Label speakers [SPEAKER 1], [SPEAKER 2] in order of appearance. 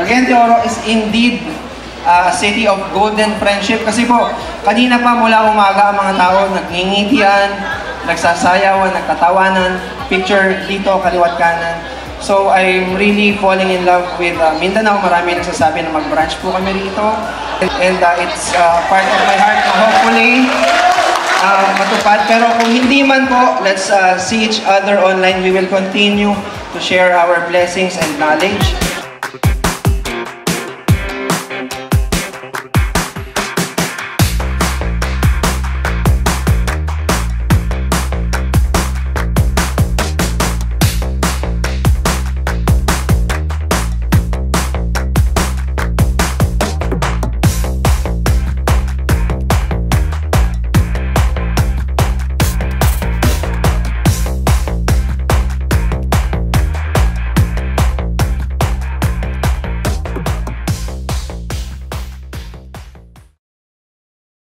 [SPEAKER 1] Cagayan de Oro is indeed a city of golden friendship. Kasi po, kanina pa mula umaga ang mga tao nagngingitian, nagsasayawan, nagtatawanan, picture dito, kaliwat kanan. So I'm really falling in love with Mindanao. Marami nagsasabi na mag-branch po kami rito. And it's part of my heart na hopefully matupad. Pero kung hindi man po, let's see each other online. We will continue to share our blessings and knowledge.